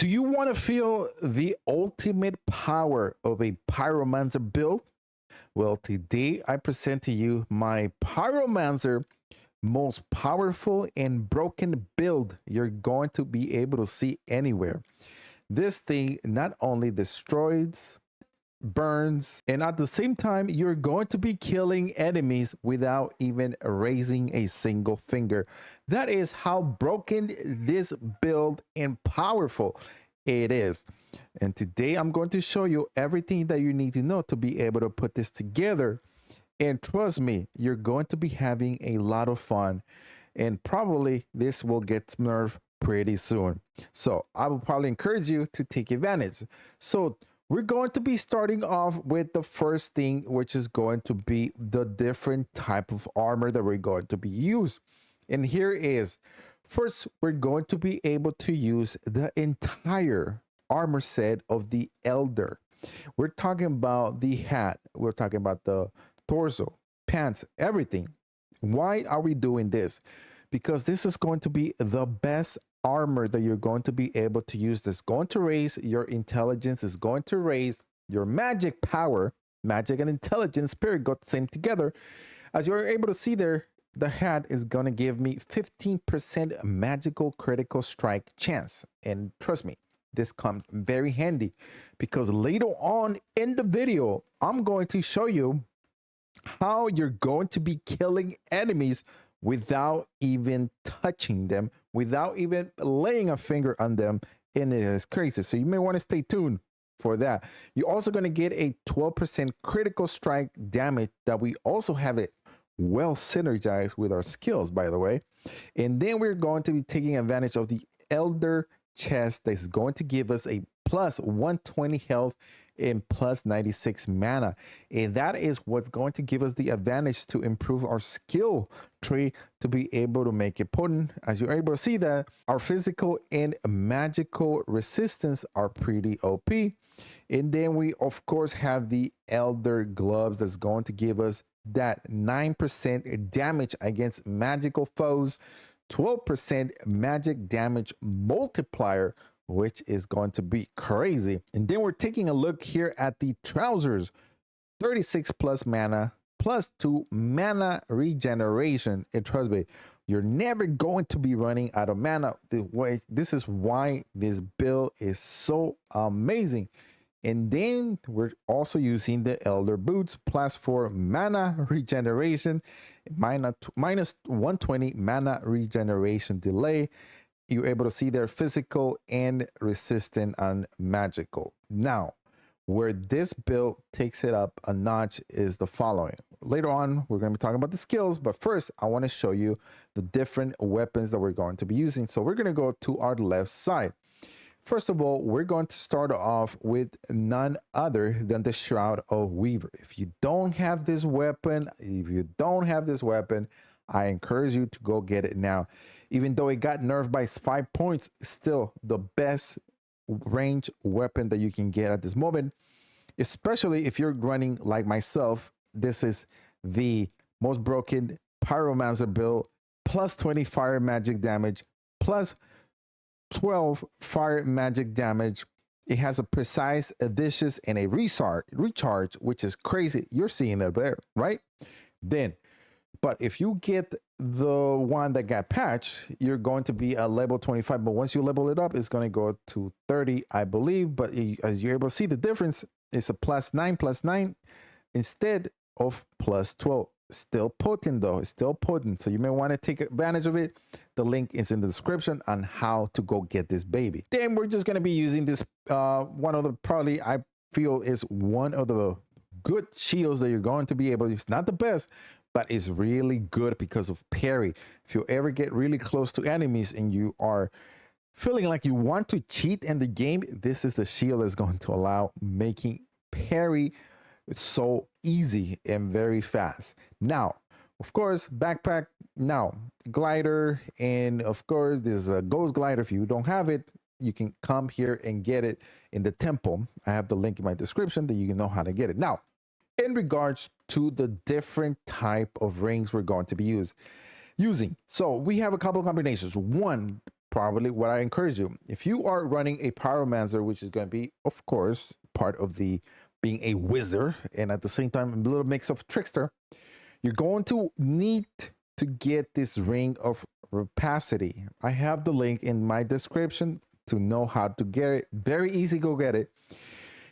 Do you want to feel the ultimate power of a pyromancer build? Well, today I present to you my pyromancer most powerful and broken build you're going to be able to see anywhere. This thing not only destroys, burns, and at the same time, you're going to be killing enemies without even raising a single finger. That is how broken this build and powerful it is. And today I'm going to show you everything that you need to know to be able to put this together. And trust me, you're going to be having a lot of fun, and probably this will get nerfed pretty soon. So I will probably encourage you to take advantage. So we're going to be starting off with the first thing, which is going to be the different type of armor that we're going to be used. And here is, first, we're going to be able to use the entire armor set of the Elder. We're talking about the hat. We're talking about the torso, pants, everything. Why are we doing this? Because this is going to be the best armor that you're going to be able to use. This is going to raise your intelligence, is going to raise your magic power. Magic and intelligence, spirit go the same together. As you're able to see there, the hat is going to give me 15% magical critical strike chance. And trust me, this comes very handy because later on in the video, I'm going to show you how you're going to be killing enemies without even touching them, without even laying a finger on them. And it is crazy. So you may want to stay tuned for that. You're also going to get a 12% critical strike damage that we also have it well synergized with our skills, by the way. And then we're going to be taking advantage of the Elder chest that is going to give us a plus 120 health and plus 96 mana, and that is what's going to give us the advantage to improve our skill tree to be able to make it potent. As you're able to see, that our physical and magical resistance are pretty OP. And then we of course have the Elder gloves that's going to give us that 9% damage against magical foes, 12% magic damage multiplier, which is going to be crazy. And then we're taking a look here at the trousers, 36 plus mana, plus 2 mana regeneration. And trust me, you're never going to be running out of mana. This is why this build is so amazing. And then we're also using the Elder boots, plus 4 mana regeneration, minus 120 mana regeneration delay. You're able to see their physical and resistant and magical. Now, where this build takes it up a notch is the following. Later on, we're going to be talking about the skills, but first, I want to show you the different weapons that we're going to be using. So we're going to go to our left side. First of all, we're going to start off with none other than the Shroud of Weaver. If you don't have this weapon, I encourage you to go get it now. Even though it got nerfed by 5 points, still the best range weapon that you can get at this moment, especially if you're running like myself. This is the most broken pyromancer build, plus 20 fire magic damage, plus 12 fire magic damage. It has a precise, a vicious, and a recharge, which is crazy. You're seeing it there, right? Then, but if you get the one that got patched, you're going to be a level 25. But once you level it up, it's going to go to 30, I believe. But as you're able to see, the difference is a plus 9 instead of plus 12. Still potent though, it's still potent. So you may want to take advantage of it. The link is in the description on how to go get this baby. Then we're just going to be using this, one of the, probably I feel is one of the good shields that you're going to be able to use. Not the best, but it's really good because of parry. If you ever get really close to enemies and you are feeling like you want to cheat in the game, this is the shield that's going to allow making parry so easy and very fast. Now, of course, backpack, now glider, and of course there's a ghost glider. If you don't have it, you can come here and get it in the temple. I have the link in my description that you can know how to get it. Now, in regards to the different type of rings we're going to be using. So we have a couple of combinations. One, probably what I encourage you. If you are running a pyromancer, which is going to be, of course, part of the being a wizard and at the same time a little mix of trickster, you're going to need to get this ring of rapacity. I have the link in my description to know how to get it. Very easy, go get it.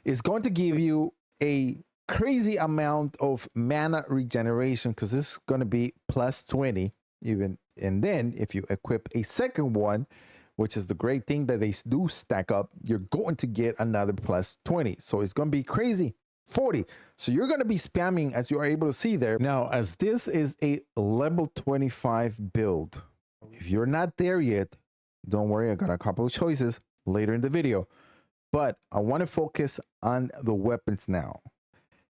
It's going to give you a crazy amount of mana regeneration because this is going to be plus 20 even. And then if you equip a second one, which is the great thing that they do stack up, you're going to get another plus 20. So it's going to be crazy. 40. So you're going to be spamming, as you are able to see there. Now, as this is a level 25 build, if you're not there yet, don't worry, I got a couple of choices later in the video, but I want to focus on the weapons now.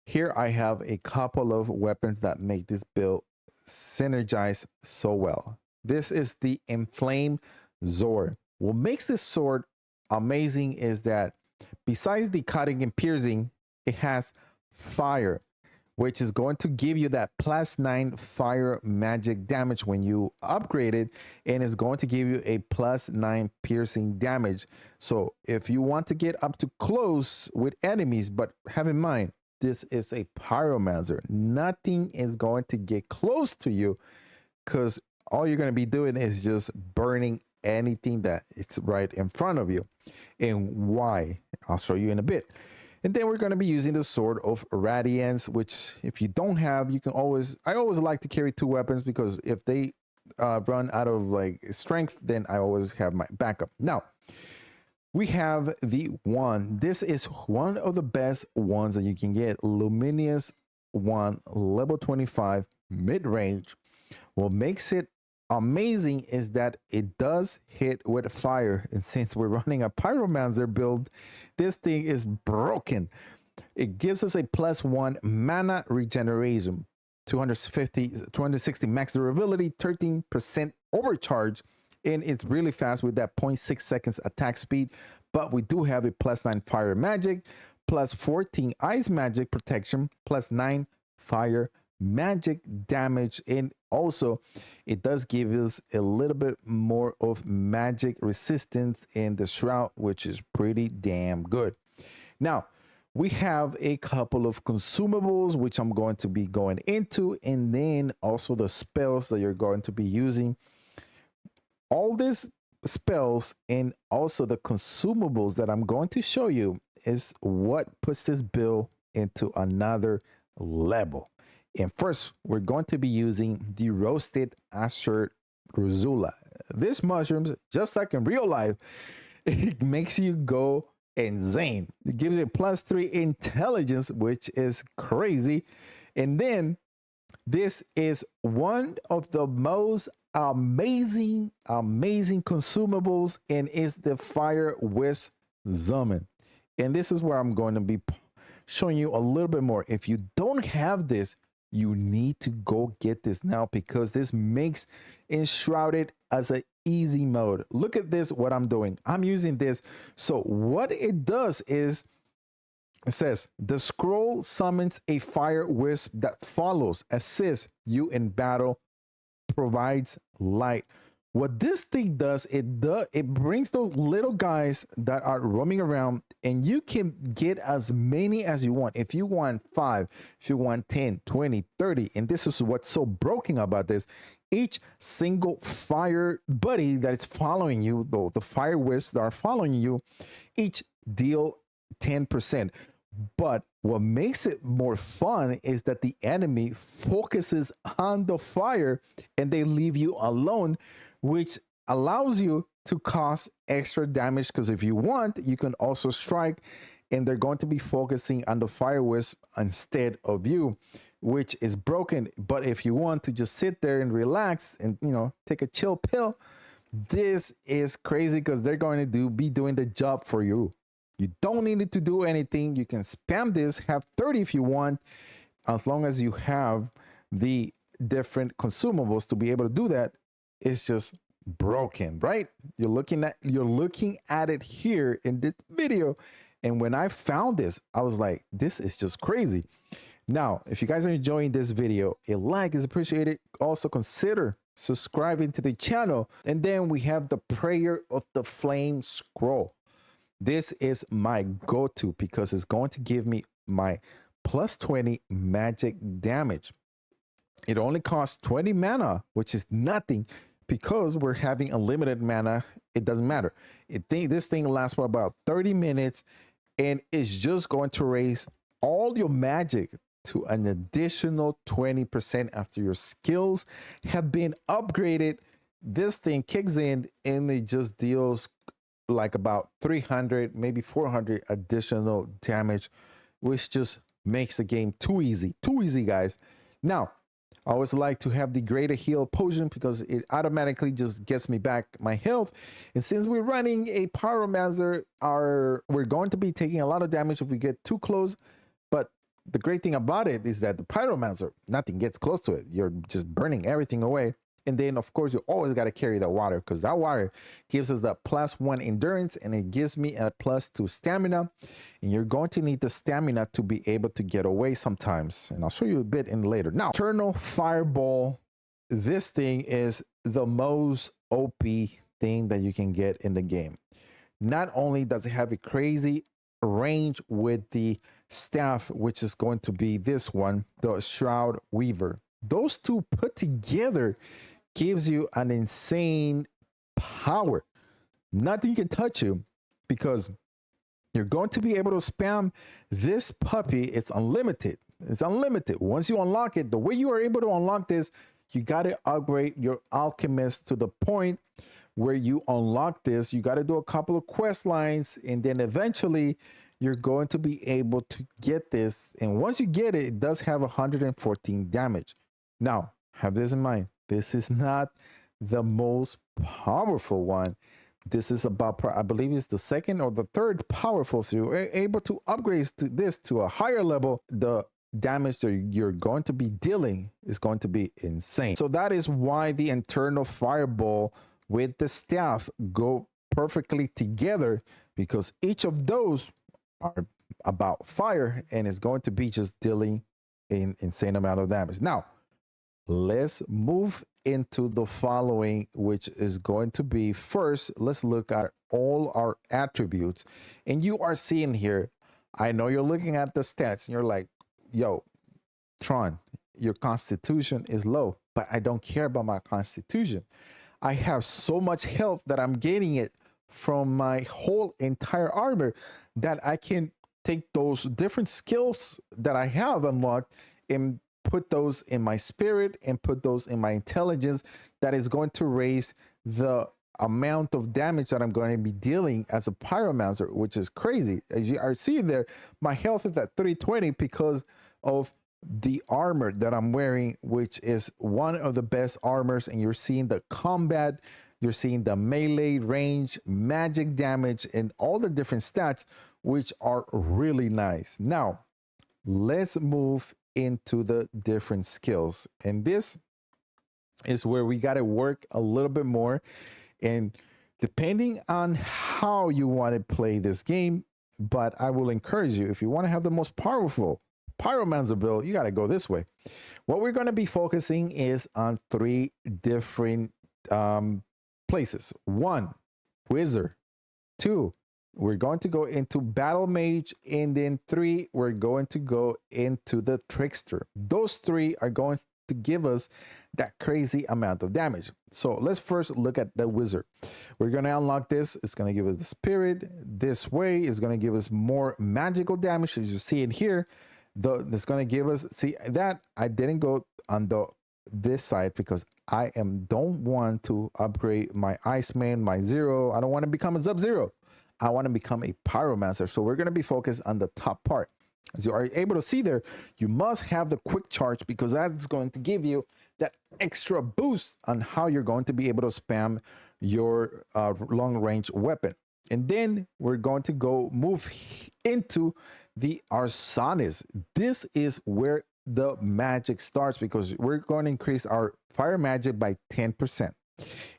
Here I have a couple of weapons that make this build synergize so well. This is the Inflame Sword. What makes this sword amazing is that besides the cutting and piercing, it has fire, which is going to give you that plus 9 fire magic damage when you upgrade it, and it's going to give you a plus 9 piercing damage. So if you want to get up to close with enemies, but have in mind, this is a pyromancer. Nothing is going to get close to you because all you're going to be doing is just burning anything that it's right in front of you. And why? I'll show you in a bit. And then we're going to be using the Sword of Radiance, which if you don't have, you can always, I always like to carry 2 weapons because if they run out of like strength, then I always have my backup. Now, we have the one. This is one of the best ones that you can get. Luminous one, level 25, mid-range. What makes it amazing is that it does hit with fire, and since we're running a pyromancer build, this thing is broken. It gives us a plus 1 mana regeneration, 260 max durability, 13% overcharge, and it's really fast with that 0.6 seconds attack speed. But we do have a plus 9 fire magic, plus 14 ice magic protection, plus 9 fire magic damage, and also it does give us a little bit more of magic resistance in the shroud, which is pretty damn good. Now we have a couple of consumables which I'm going to be going into, and then also the spells that you're going to be using. All these spells and also the consumables that I'm going to show you is what puts this build into another level. And first, we're going to be using the roasted Asher Rosula. This mushrooms, just like in real life, it makes you go insane. It gives you a plus 3 intelligence, which is crazy. And then this is one of the most amazing consumables, and is the Fire Wisp Summon. And this is where I'm going to be showing you a little bit more. If you don't have this, you need to go get this now, because this makes Enshrouded as an easy mode. Look at this, what I'm doing. I'm using this. So what it does is, it says the scroll summons a fire wisp that follows, assists you in battle, provides light. What this thing does, it brings those little guys that are roaming around, and you can get as many as you want. If you want 5, if you want 10, 20, 30, and this is what's so broken about this. Each single fire buddy that is following you, the fire wisps that are following you, each deal 10%. But what makes it more fun is that the enemy focuses on the fire and they leave you alone, which allows you to cause extra damage, because if you want, you can also strike and they're going to be focusing on the fire wisp instead of you, which is broken. But if you want to just sit there and relax and, you know, take a chill pill, this is crazy, because they're going to be doing the job for you. You don't need to do anything. You can spam this, have 30 if you want, as long as you have the different consumables to be able to do that. It's just broken, right? You're looking at it here in this video. And when I found this, I was like, this is just crazy. Now, if you guys are enjoying this video, a like is appreciated. Also consider subscribing to the channel. And then we have the Prayer of the Flame Scroll. This is my go-to because it's going to give me my plus 20 magic damage. It only costs 20 mana, which is nothing because we're having unlimited mana. It doesn't matter. This thing lasts for about 30 minutes and it's just going to raise all your magic to an additional 20% after your skills have been upgraded. This thing kicks in and it just deals like about 300, maybe 400 additional damage, which just makes the game too easy, guys. Now, I always like to have the greater heal potion because it automatically just gets me back my health. And since we're running a pyromancer, we're going to be taking a lot of damage if we get too close. But the great thing about it is that the pyromancer, nothing gets close to it. You're just burning everything away. And then, of course, you always got to carry that water because that water gives us that +1 endurance and it gives me a +2 stamina. And you're going to need the stamina to be able to get away sometimes. And I'll show you a bit in later. Now, Eternal Fireball. This thing is the most OP thing that you can get in the game. Not only does it have a crazy range with the staff, which is going to be this one, the Shroud Weaver. Those two put together gives you an insane power. Nothing can touch you because you're going to be able to spam this puppy. It's unlimited. It's unlimited. Once you unlock it, the way you are able to unlock this, you got to upgrade your alchemist to the point where you unlock this. You got to do a couple of quest lines and then eventually you're going to be able to get this. And once you get it, it does have 114 damage. Now, have this in mind. This is not the most powerful one. This is about, I believe it's the second or the third powerful. If you're able to upgrade this to a higher level, the damage that you're going to be dealing is going to be insane. So that is why the Eternal Fireball with the staff go perfectly together, because each of those are about fire and is going to be just dealing an insane amount of damage. Now, let's move into the following, which is going to be first, let's look at all our attributes. And you are seeing here, I know you're looking at the stats and you're like, yo, Tron, your constitution is low, but I don't care about my constitution. I have so much health that I'm getting it from my whole entire armor that I can take those different skills that I have unlocked and put those in my spirit and put those in my intelligence. That is going to raise the amount of damage that I'm going to be dealing as a pyromancer, which is crazy. As you are seeing there, my health is at 320 because of the armor that I'm wearing, which is one of the best armors. And you're seeing the combat, you're seeing the melee range, magic damage, and all the different stats, which are really nice. Now, let's move into the different skills. And this is where we got to work a little bit more. And depending on how you want to play this game, but I will encourage you, if you want to have the most powerful pyromancer build, you got to go this way. What we're going to be focusing is on 3 different places. 1, wizard. 2, we're going to go into battle mage, and then 3, we're going to go into the trickster. Those 3 are going to give us that crazy amount of damage. So let's first look at the wizard. We're going to unlock this. It's going to give us the spirit. This way is going to give us more magical damage, as you see in here. It's going to give us, see that I didn't go on this side because I don't want to upgrade my Iceman, my Zero. I don't want to become a Sub-Zero. I want to become a pyromancer. So we're going to be focused on the top part. As you are able to see there, you must have the quick charge because that's going to give you that extra boost on how you're going to be able to spam your long range weapon. And then we're going to go move into the Arsanis. This is where the magic starts because we're going to increase our fire magic by 10%.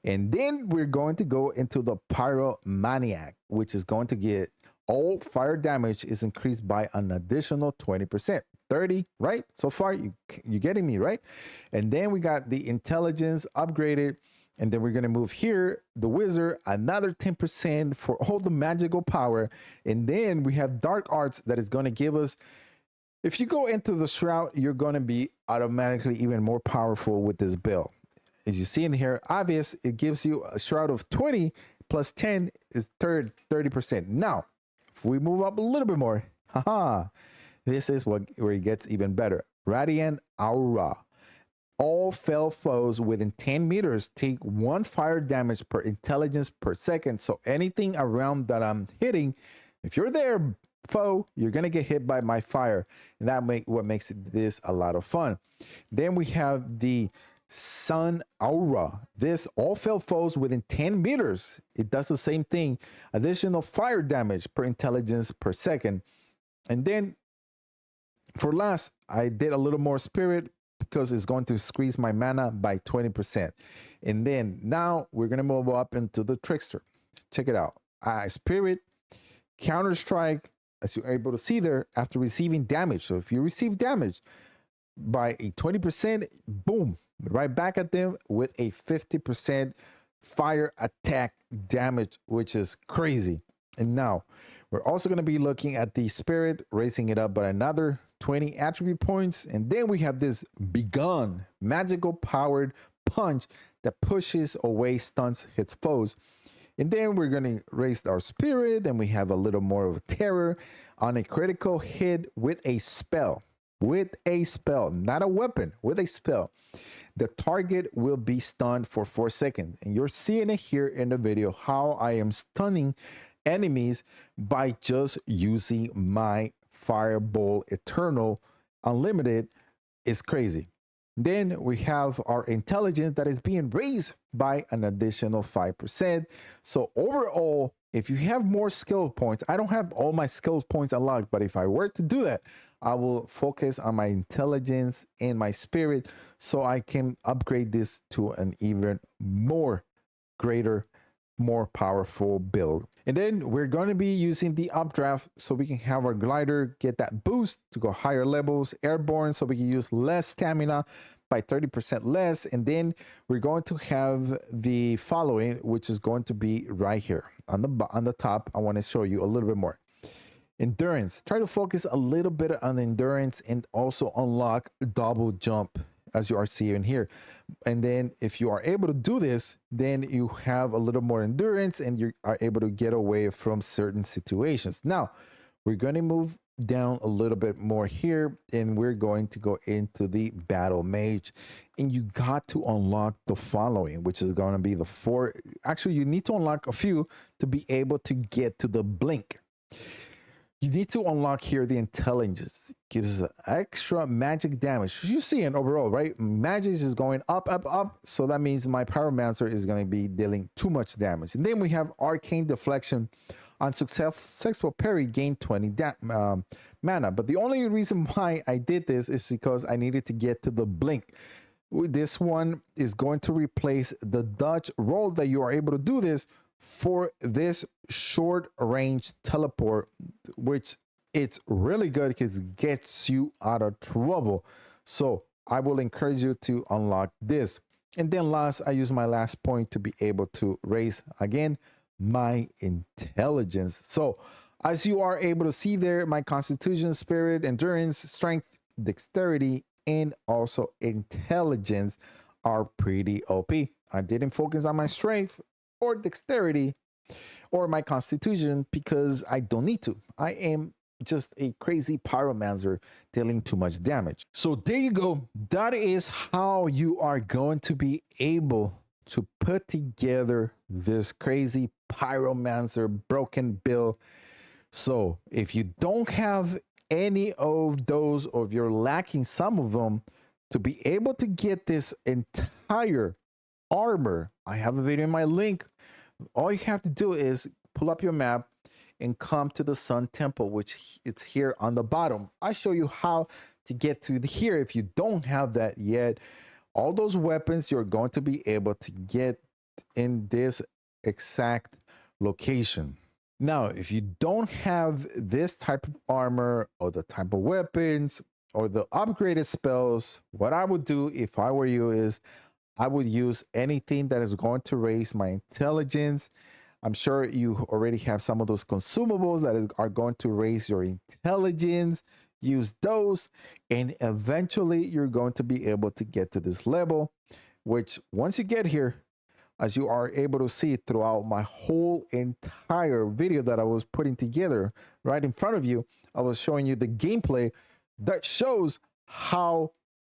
And then we're going to go into the Pyromaniac, which is going to get all fire damage is increased by an additional 20%. 30, right? So far, you getting me, right? And then we got the intelligence upgraded. And then we're going to move here, the wizard, another 10% for all the magical power. And then we have dark arts that is going to give us, if you go into the shroud, you're going to be automatically even more powerful with this build. As you see in here, obvious, it gives you a shroud of 20 plus 10 is 30%. Now, if we move up a little bit more, haha, this is where it gets even better. Radiant Aura. All fell foes within 10 meters take 1 fire damage per intelligence per second. So anything around that I'm hitting, if you're there, foe, you're gonna get hit by my fire, and that what makes this a lot of fun. Then we have the Sun Aura. This all fell foes within 10 meters. It does the same thing. Additional fire damage per intelligence per second. And then for last, I did a little more spirit because it's going to squeeze my mana by 20%. And then now we're gonna move up into the trickster. Check it out. Spirit, counter strike, as you're able to see there, after receiving damage. So if you receive damage by a 20%, boom, right back at them with a 50% fire attack damage, which is crazy. And now we're also going to be looking at the spirit, raising it up by another 20 attribute points. And then we have this Begone, magical powered punch that pushes away, stunts, hits foes. And then we're going to raise our spirit, and we have a little more of terror on a critical hit with a spell. With a spell, not a weapon, with a spell. The target will be stunned for 4 seconds. And you're seeing it here in the video, how I am stunning enemies by just using my Fireball Eternal Unlimited. Is crazy. Then we have our intelligence that is being raised by an additional 5%. So overall, if you have more skill points, I don't have all my skill points unlocked, but if I were to do that, I will focus on my intelligence and my spirit so I can upgrade this to an even more greater, more powerful build. And then we're going to be using the updraft so we can have our glider get that boost to go higher levels, airborne so we can use less stamina by 30% less. And then we're going to have the following, which is going to be right here on the top. I want to show you a little bit more. Endurance. Try to focus a little bit on endurance and also unlock double jump, as you are seeing here. And then if you are able to do this, then you have a little more endurance and you are able to get away from certain situations. Now, we're going to move down a little bit more here, and we're going to go into the battle mage. And you got to unlock the following, which is going to be the 4. Actually, you need to unlock a few to be able to get to the blink. You need to unlock here the intelligence. It gives extra magic damage. You see it overall, right? Magic is going up, up, up. So that means my Pyromancer is going to be dealing too much damage. And then we have Arcane Deflection. On successful parry, gain 20 mana. But the only reason why I did this is because I needed to get to the blink. This one is going to replace the dodge roll that you are able to do this for this short range teleport, which it's really good because it gets you out of trouble. So I will encourage you to unlock this. And then last, I use my last point to be able to raise again my intelligence. So as you are able to see there, my constitution, spirit, endurance, strength, dexterity, and also intelligence are pretty OP. I didn't focus on my strength or dexterity or my constitution because I don't need to. I am just a crazy pyromancer dealing too much damage. So there you go. That is how you are going to be able to put together this crazy pyromancer broken build. So if you don't have any of those, or if you're lacking some of them, to be able to get this entire armor, I have a video in my link. All you have to do is pull up your map and come to the Sun Temple, which it's here on the bottom. I show you how to get to here if you don't have that yet. All those weapons you're going to be able to get in this exact location. Now, if you don't have this type of armor or the type of weapons or the upgraded spells, what I would do if I were you is I would use anything that is going to raise my intelligence. I'm sure you already have some of those consumables that are going to raise your intelligence. Use those, and eventually you're going to be able to get to this level, which once you get here, as you are able to see throughout my whole entire video that I was putting together right in front of you, I was showing you the gameplay that shows how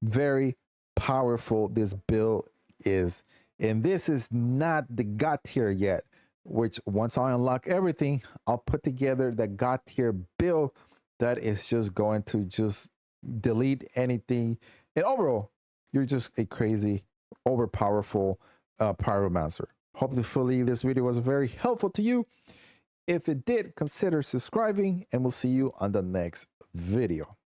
very powerful this build is. And this is not the God tier yet, which once I unlock everything, I'll put together the God tier build that is just going to just delete anything. And overall, you're just a crazy, overpowerful pyromancer. Hopefully this video was very helpful to you. If it did, consider subscribing, and we'll see you on the next video.